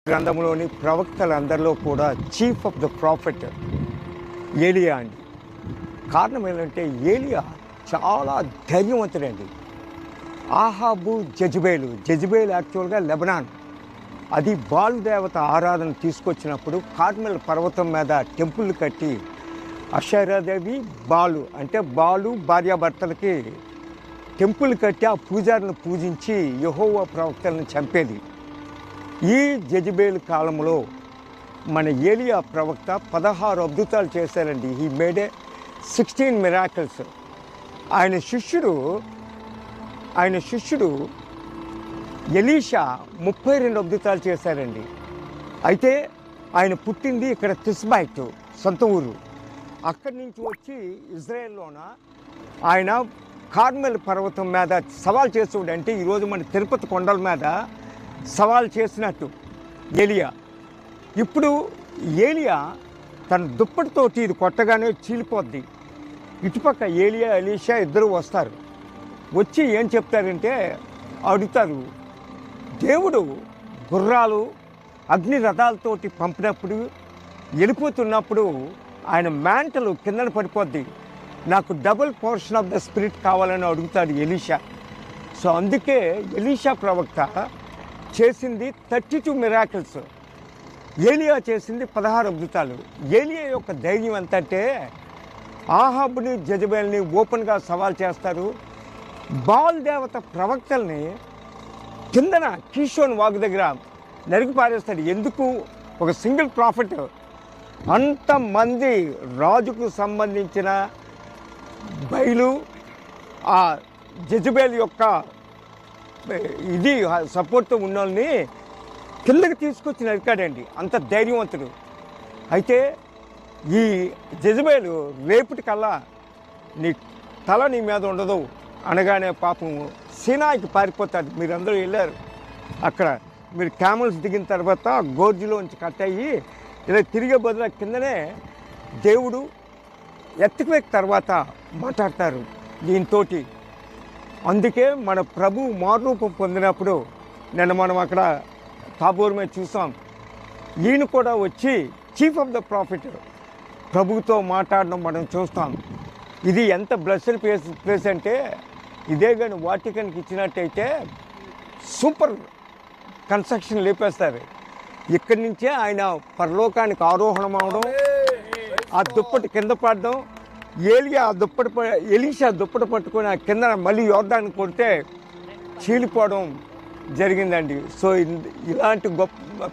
గ్రంథంలోని ప్రవక్తలందరిలో కూడా chief of the profit ఏలియా అండి. కారణం ఏంటంటే ఏలియా చాలా ధైర్యవంతుడండి. ఆహాబు జెజబేలు యాక్చువల్గా లెబనాన్, అది బాలు దేవత ఆరాధన తీసుకొచ్చినప్పుడు కార్మెల్ పర్వతం మీద టెంపుల్ కట్టి అషరాదేవి బాలు భార్యాభర్తలకి టెంపుల్ కట్టి ఆ పూజారిని పూజించి యెహోవా ప్రవక్తలను చంపేది. ఈ జెజబేలు కాలంలో మన ఏలియా ప్రవక్త 16 అద్భుతాలు చేశారండి. He made 16 miracles. ఆయన శిష్యుడు ఎలీషా 32 అద్భుతాలు చేశారండి. అయితే ఆయన పుట్టింది ఇక్కడ తిస్బైట్, సొంత ఊరు. అక్కడి నుంచి వచ్చి ఇజ్రాయెల్లోన ఆయన కార్మెల్ పర్వతం మీద సవాల్ చేస్తుండే, అంటే ఈరోజు మన తిరుపతి కొండల మీద సవాల్ చేసినట్టు ఏలియా. ఇప్పుడు ఏలియా తన దుప్పటితోటి ఇది కొట్టగానే చీలిపోద్ది. ఇటుపక్క ఏలియా ఎలీషా ఇద్దరు వస్తారు. వచ్చి ఏం చెప్తారంటే అడుగుతారు, దేవుడు గుర్రాలు అగ్ని రథాలతోటి పంపినప్పుడు వెళ్ళిపోతున్నప్పుడు ఆయన మ్యాంటలు కిందన పడిపోద్ది, నాకు double portion of the spirit కావాలని అడుగుతాడు ఎలీషా. సో అందుకే ఎలీషా ప్రవక్త చేసింది 32 మిరాకిల్స్, ఏలియా చేసింది 16 అద్భుతాలు. ఏలియా యొక్క ధైర్యం ఎంతంటే ఆహాబుని జెజబేల్ని ఓపెన్గా సవాల్ చేస్తారు. బాల్ దేవత ప్రవక్తల్ని కిందన కీషోన్ వాగు దగ్గర నరికి పారేస్తాడు. ఎందుకు? ఒక సింగిల్ ప్రాఫిట్ అంతమంది రాజుకు సంబంధించిన బయలు ఆ జెజబేల్ యొక్క ఇది సపోర్ట్తో ఉన్న వాళ్ళని కిందకి తీసుకొచ్చి నరికాడండి. అంత ధైర్యవంతుడు. అయితే ఈ జెజబేలు రేపటికల్లా నీ తల నీ మీద ఉండదు అనగానే పాపం సీనాయికి పారిపోతాడు. మీరందరూ వెళ్ళారు అక్కడ, మీరు క్యామల్స్ దిగిన తర్వాత గోర్జులోంచి కట్ అయ్యి ఇలా తిరిగే బదులు కిందనే దేవుడు ఎత్తుకువేక్ తర్వాత మాట్లాడతారు దీంతో. అందుకే మన ప్రభు మారూపం పొందినప్పుడు నిన్న మనం అక్కడ తాబోర్ మీద చూసాం, ఈయన కూడా వచ్చి చీఫ్ ఆఫ్ ద ప్రాఫిట్ ప్రభుతో మాట్లాడడం మనం చూస్తాం. ఇది ఎంత బ్లెస్డ్ ప్లేస్ అంటే, ఇదే కానీ వాటికన్కి ఇచ్చినట్టయితే సూపర్ కన్స్ట్రక్షన్ లేపేస్తారు. ఇక్కడి నుంచే ఆయన పరలోకానికి ఆరోహణం అవడం, ఆ దుప్పటి కింద పడడం, ఎలీషా దుప్పటి పట్టుకొని ఆ కింద మళ్ళీ యోర్దాన్ని కొడితే చీలిపోవడం జరిగిందండి. సో ఇలాంటి గొప్ప